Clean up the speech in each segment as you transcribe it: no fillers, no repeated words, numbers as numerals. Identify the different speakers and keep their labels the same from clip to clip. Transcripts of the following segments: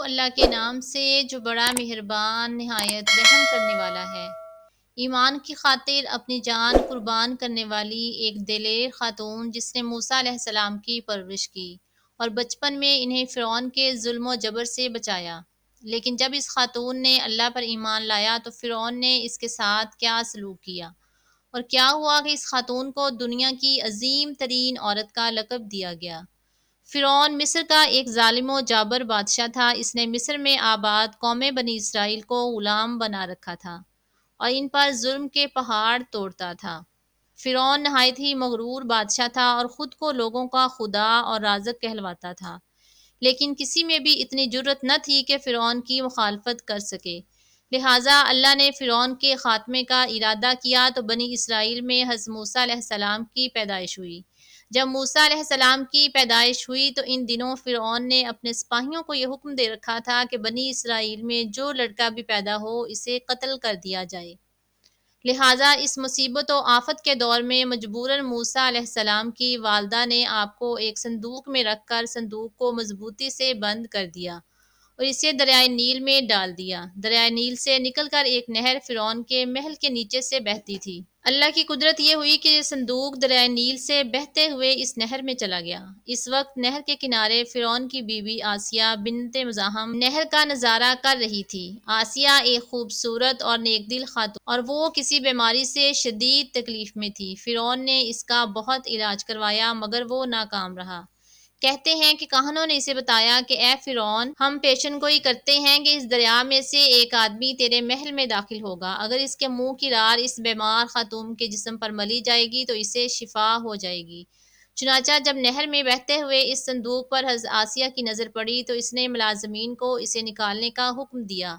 Speaker 1: اللہ کے نام سے جو بڑا مہربان نہایت رحم کرنے والا ہے۔ ایمان کی خاطر اپنی جان قربان کرنے والی ایک دلیر خاتون جس نے موسیٰ علیہ السلام کی پرورش کی اور بچپن میں انہیں فرعون کے ظلم و جبر سے بچایا۔ لیکن جب اس خاتون نے اللہ پر ایمان لایا تو فرعون نے اس کے ساتھ کیا سلوک کیا، اور کیا ہوا کہ اس خاتون کو دنیا کی عظیم ترین عورت کا لقب دیا گیا۔ فرعون مصر کا ایک ظالم و جابر بادشاہ تھا۔ اس نے مصر میں آباد قوم بنی اسرائیل کو غلام بنا رکھا تھا اور ان پر ظلم کے پہاڑ توڑتا تھا۔ فرعون نہایت ہی مغرور بادشاہ تھا اور خود کو لوگوں کا خدا اور رازق کہلواتا تھا، لیکن کسی میں بھی اتنی جرأت نہ تھی کہ فرعون کی مخالفت کر سکے۔ لہٰذا اللہ نے فرعون کے خاتمے کا ارادہ کیا تو بنی اسرائیل میں حضرت موسیٰ علیہ السلام کی پیدائش ہوئی۔ جب موسیٰ علیہ السلام کی پیدائش ہوئی تو ان دنوں فرعون نے اپنے سپاہیوں کو یہ حکم دے رکھا تھا کہ بنی اسرائیل میں جو لڑکا بھی پیدا ہو اسے قتل کر دیا جائے۔ لہٰذا اس مصیبت و آفت کے دور میں مجبوراً موسیٰ علیہ السلام کی والدہ نے آپ کو ایک صندوق میں رکھ کر صندوق کو مضبوطی سے بند کر دیا اور اسے دریائے نیل میں ڈال دیا۔ دریائے نیل سے نکل کر ایک نہر فرعون کے محل کے نیچے سے بہتی تھی۔ اللہ کی قدرت یہ ہوئی کہ صندوق دریائے نیل سے بہتے ہوئے اس نہر میں چلا گیا۔ اس وقت نہر کے کنارے فرعون کی بیوی آسیہ بنت مزاحم نہر کا نظارہ کر رہی تھی۔ آسیہ ایک خوبصورت اور نیک دل خاتون اور وہ کسی بیماری سے شدید تکلیف میں تھی۔ فرعون نے اس کا بہت علاج کروایا مگر وہ ناکام رہا۔ کہتے ہیں کہ کاہنوں نے اسے بتایا کہ اے فرعون، ہم پیشن گوئی کرتے ہیں کہ اس دریا میں سے ایک آدمی تیرے محل میں داخل ہوگا۔ اگر اس کے منہ کی رار اس بیمار خاتون کے جسم پر ملی جائے گی تو اسے شفا ہو جائے گی۔ چنانچہ جب نہر میں بہتے ہوئے اس صندوق پر حضرت آسیہ کی نظر پڑی تو اس نے ملازمین کو اسے نکالنے کا حکم دیا۔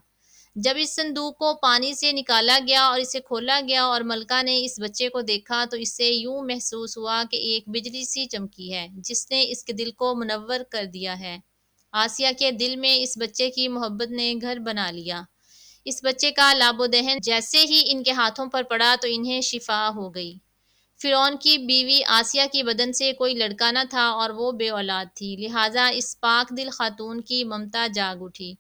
Speaker 1: جب اس صندوق کو پانی سے نکالا گیا اور اسے کھولا گیا اور ملکہ نے اس بچے کو دیکھا تو اسے یوں محسوس ہوا کہ ایک بجلی سی چمکی ہے جس نے اس کے دل کو منور کر دیا ہے۔ آسیہ کے دل میں اس بچے کی محبت نے گھر بنا لیا۔ اس بچے کا لاب و دہن جیسے ہی ان کے ہاتھوں پر پڑا تو انہیں شفا ہو گئی۔ فرعون کی بیوی آسیہ کی بدن سے کوئی لڑکا نہ تھا اور وہ بے اولاد تھی، لہٰذا اس پاک دل خاتون کی ممتا جاگ اٹھی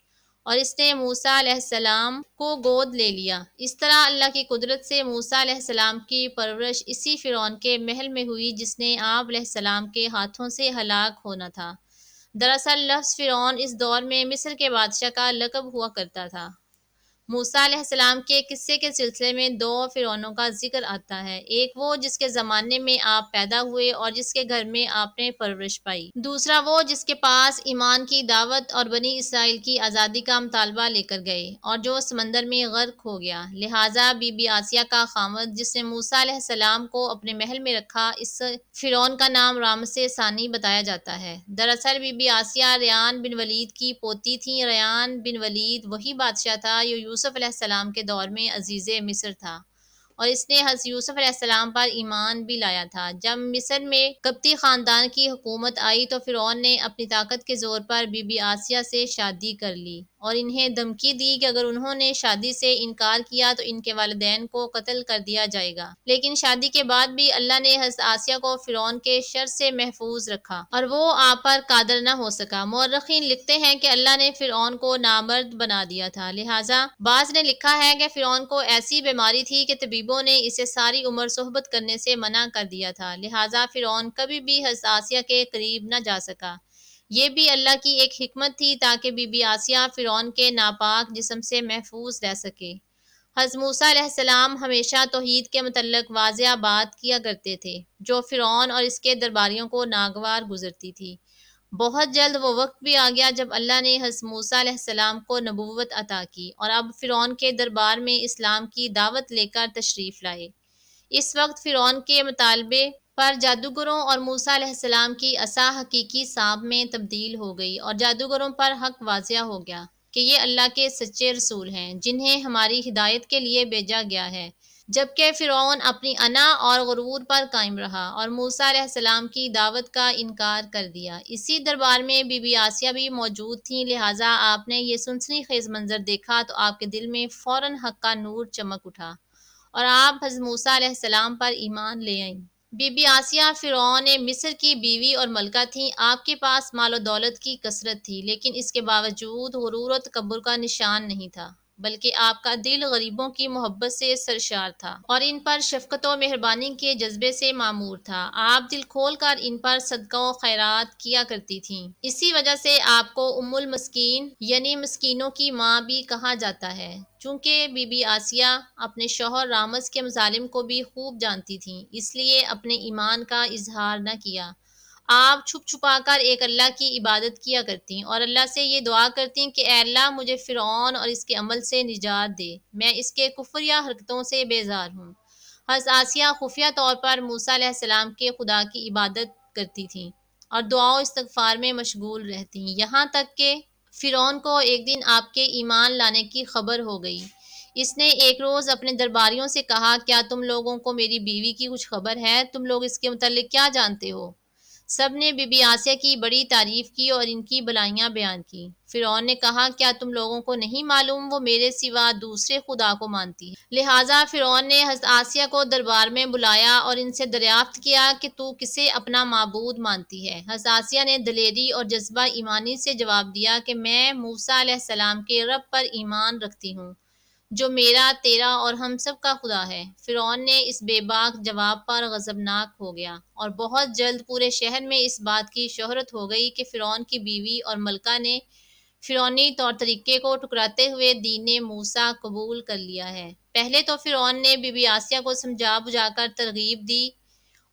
Speaker 1: اور اس نے موسیٰ علیہ السلام کو گود لے لیا۔ اس طرح اللہ کی قدرت سے موسیٰ علیہ السلام کی پرورش اسی فرعون کے محل میں ہوئی جس نے آپ علیہ السلام کے ہاتھوں سے ہلاک ہونا تھا۔ دراصل لفظ فرعون اس دور میں مصر کے بادشاہ کا لقب ہوا کرتا تھا۔ موسیٰ علیہ السلام کے قصے کے سلسلے میں دو فرعونوں کا ذکر آتا ہے، ایک وہ جس کے زمانے میں آپ پیدا ہوئے اور جس کے گھر میں آپ نے پرورش پائی، دوسرا وہ جس کے پاس ایمان کی دعوت اور بنی اسرائیل کی آزادی کا مطالبہ لے کر گئے اور جو سمندر میں غرق ہو گیا۔ لہٰذا بی بی آسیہ کا خاوند جس نے موسیٰ علیہ السلام کو اپنے محل میں رکھا، اس فرعون کا نام رامسے ثانی بتایا جاتا ہے۔ دراصل بی بی آسیہ ریان بن ولید کی پوتی تھیں۔ ریان بن ولید وہی بادشاہ تھا جو یوسف علیہ السلام کے دور میں عزیز مصر تھا اور اس نے حضرت یوسف علیہ السلام پر ایمان بھی لایا تھا۔ جب مصر میں قبطی خاندان کی حکومت آئی تو فرعون نے اپنی طاقت کے زور پر بی بی آسیہ سے شادی کر لی اور انہیں دھمکی دی کہ اگر انہوں نے شادی سے انکار کیا تو ان کے والدین کو قتل کر دیا جائے گا۔ لیکن شادی کے بعد بھی اللہ نے حضرت آسیہ کو فرعون کے شر سے محفوظ رکھا اور وہ آپ پر قادر نہ ہو سکا۔ مورخین لکھتے ہیں کہ اللہ نے فرعون کو نامرد بنا دیا تھا، لہٰذا بعض نے لکھا ہے کہ فرعون کو ایسی بیماری تھی کہ طبیبوں نے اسے ساری عمر صحبت کرنے سے منع کر دیا تھا، لہٰذا فرعون کبھی بھی حضرت آسیہ کے قریب نہ جا سکا۔ یہ بھی اللہ کی ایک حکمت تھی تاکہ بی بی آسیہ فرعون کے ناپاک جسم سے محفوظ رہ سکے۔ حضرت موسیٰ علیہ السلام ہمیشہ توحید کے متعلق واضح بات کیا کرتے تھے جو فرعون اور اس کے درباریوں کو ناگوار گزرتی تھی۔ بہت جلد وہ وقت بھی آ گیا جب اللہ نے حضرت موسیٰ علیہ السلام کو نبوت عطا کی اور اب فرعون کے دربار میں اسلام کی دعوت لے کر تشریف لائے۔ اس وقت فرعون کے مطالبے پر جادوگروں اور موسیٰ علیہ السلام کی عصا حقیقی سانپ میں تبدیل ہو گئی اور جادوگروں پر حق واضح ہو گیا کہ یہ اللہ کے سچے رسول ہیں جنہیں ہماری ہدایت کے لیے بھیجا گیا ہے، جبکہ فرعون اپنی انا اور غرور پر قائم رہا اور موسیٰ علیہ السلام کی دعوت کا انکار کر دیا۔ اسی دربار میں بی بی آسیہ بھی موجود تھیں، لہٰذا آپ نے یہ سنسنی خیز منظر دیکھا تو آپ کے دل میں فوراً حق کا نور چمک اٹھا اور آپ حضرت موسیٰ علیہ السلام پر ایمان لے آئیں۔ بی بی آسیہ فرعون مصر کی بیوی اور ملکہ تھیں۔ آپ کے پاس مال و دولت کی کثرت تھی، لیکن اس کے باوجود غرور و تکبر کا نشان نہیں تھا، بلکہ آپ کا دل غریبوں کی محبت سے سرشار تھا اور ان پر شفقت و مہربانی کے جذبے سے معمور تھا۔ آپ دل کھول کر ان پر صدقہ و خیرات کیا کرتی تھیں۔ اسی وجہ سے آپ کو ام المسکین یعنی مسکینوں کی ماں بھی کہا جاتا ہے۔ چونکہ بی بی آسیہ اپنے شوہر رامز کے مظالم کو بھی خوب جانتی تھیں، اس لیے اپنے ایمان کا اظہار نہ کیا۔ آپ چھپ چھپا کر ایک اللہ کی عبادت کیا کرتی اور اللہ سے یہ دعا کرتی کہ اے اللہ مجھے فرعون اور اس کے عمل سے نجات دے، میں اس کے کفر یا حرکتوں سے بیزار ہوں۔ حضرت آسیہ خفیہ طور پر موسیٰ علیہ السلام کے خدا کی عبادت کرتی تھیں اور دعا و استغفار میں مشغول رہتی، یہاں تک کہ فرعون کو ایک دن آپ کے ایمان لانے کی خبر ہو گئی۔ اس نے ایک روز اپنے درباریوں سے کہا، کیا تم لوگوں کو میری بیوی کی کچھ خبر ہے؟ تم لوگ اس کے متعلق کیا جانتے ہو؟ سب نے بی بی آسیہ کی بڑی تعریف کی اور ان کی بلائیاں بیان کی۔ فرعون نے کہا، کیا تم لوگوں کو نہیں معلوم وہ میرے سوا دوسرے خدا کو مانتی ہے؟ لہٰذا فرعون نے حضرت آسیہ کو دربار میں بلایا اور ان سے دریافت کیا کہ تو کسے اپنا معبود مانتی ہے؟ حضرت آسیہ نے دلیری اور جذبہ ایمانی سے جواب دیا کہ میں موسیٰ علیہ السلام کے رب پر ایمان رکھتی ہوں، جو میرا، تیرا اور ہم سب کا خدا ہے۔ فرعون نے اس بے باک جواب پر غضبناک ہو گیا اور بہت جلد پورے شہر میں اس بات کی شہرت ہو گئی کہ فرعون کی بیوی اور ملکہ نے فرعونی طور طریقے کو ٹھکراتے ہوئے دین موسیٰ قبول کر لیا ہے۔ پہلے تو فرعون نے بی بی آسیہ کو سمجھا بجھا کر ترغیب دی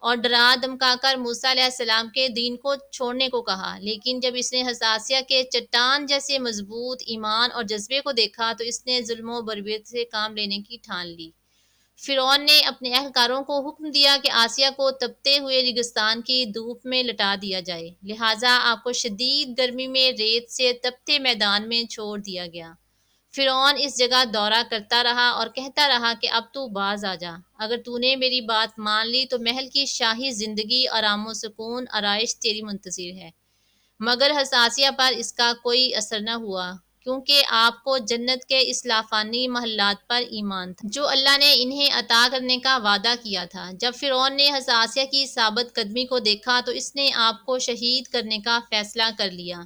Speaker 1: اور ڈرا دھمکا کر موسیٰ علیہ السلام کے دین کو چھوڑنے کو کہا، لیکن جب اس نے حضرت آسیہ کے چٹان جیسے مضبوط ایمان اور جذبے کو دیکھا تو اس نے ظلم و بربریت سے کام لینے کی ٹھان لی۔ فرعون نے اپنے اہلکاروں کو حکم دیا کہ آسیہ کو تپتے ہوئے ریگستان کی دھوپ میں لٹا دیا جائے، لہٰذا آپ کو شدید گرمی میں ریت سے تپتے میدان میں چھوڑ دیا گیا۔ فرعون اس جگہ دورہ کرتا رہا اور کہتا رہا کہ اب تو باز آ جا، اگر تو نے میری بات مان لی تو محل کی شاہی زندگی، آرام و سکون، آرائش تیری منتظر ہے۔ مگر حضرت آسیہ پر اس کا کوئی اثر نہ ہوا، کیونکہ آپ کو جنت کے اس لافانی محلات پر ایمان تھا جو اللہ نے انہیں عطا کرنے کا وعدہ کیا تھا۔ جب فرعون نے حضرت آسیہ کی ثابت قدمی کو دیکھا تو اس نے آپ کو شہید کرنے کا فیصلہ کر لیا۔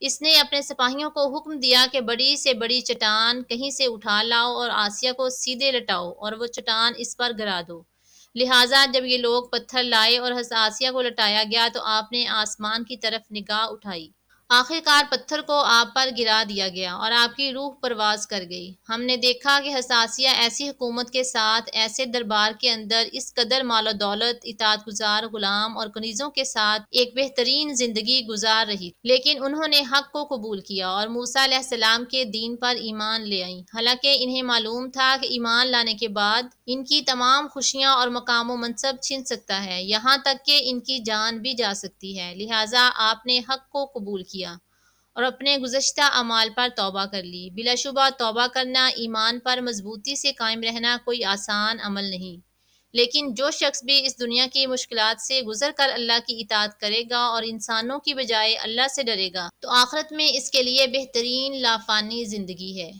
Speaker 1: اس نے اپنے سپاہیوں کو حکم دیا کہ بڑی سے بڑی چٹان کہیں سے اٹھا لاؤ اور آسیہ کو سیدھے لٹاؤ اور وہ چٹان اس پر گرا دو۔ لہٰذا جب یہ لوگ پتھر لائے اور حضرت آسیہ کو لٹایا گیا تو آپ نے آسمان کی طرف نگاہ اٹھائی۔ آخرکار پتھر کو آپ پر گرا دیا گیا اور آپ کی روح پرواز کر گئی۔ ہم نے دیکھا کہ حضرت آسیہ ایسی حکومت کے ساتھ، ایسے دربار کے اندر، اس قدر مال و دولت، اطاعت گزار غلام اور کنیزوں کے ساتھ ایک بہترین زندگی گزار رہی، لیکن انہوں نے حق کو قبول کیا اور موسیٰ علیہ السلام کے دین پر ایمان لے آئیں، حالانکہ انہیں معلوم تھا کہ ایمان لانے کے بعد ان کی تمام خوشیاں اور مقام و منصب چھن سکتا ہے، یہاں تک کہ ان کی جان بھی جا سکتی ہے۔ لہٰذا آپ نے حق کو قبول کیا اور اپنے گزشتہ اعمال پر توبہ کر لی۔ بلا شبہ توبہ کرنا، ایمان پر مضبوطی سے قائم رہنا کوئی آسان عمل نہیں، لیکن جو شخص بھی اس دنیا کی مشکلات سے گزر کر اللہ کی اطاعت کرے گا اور انسانوں کی بجائے اللہ سے ڈرے گا تو آخرت میں اس کے لیے بہترین لافانی زندگی ہے۔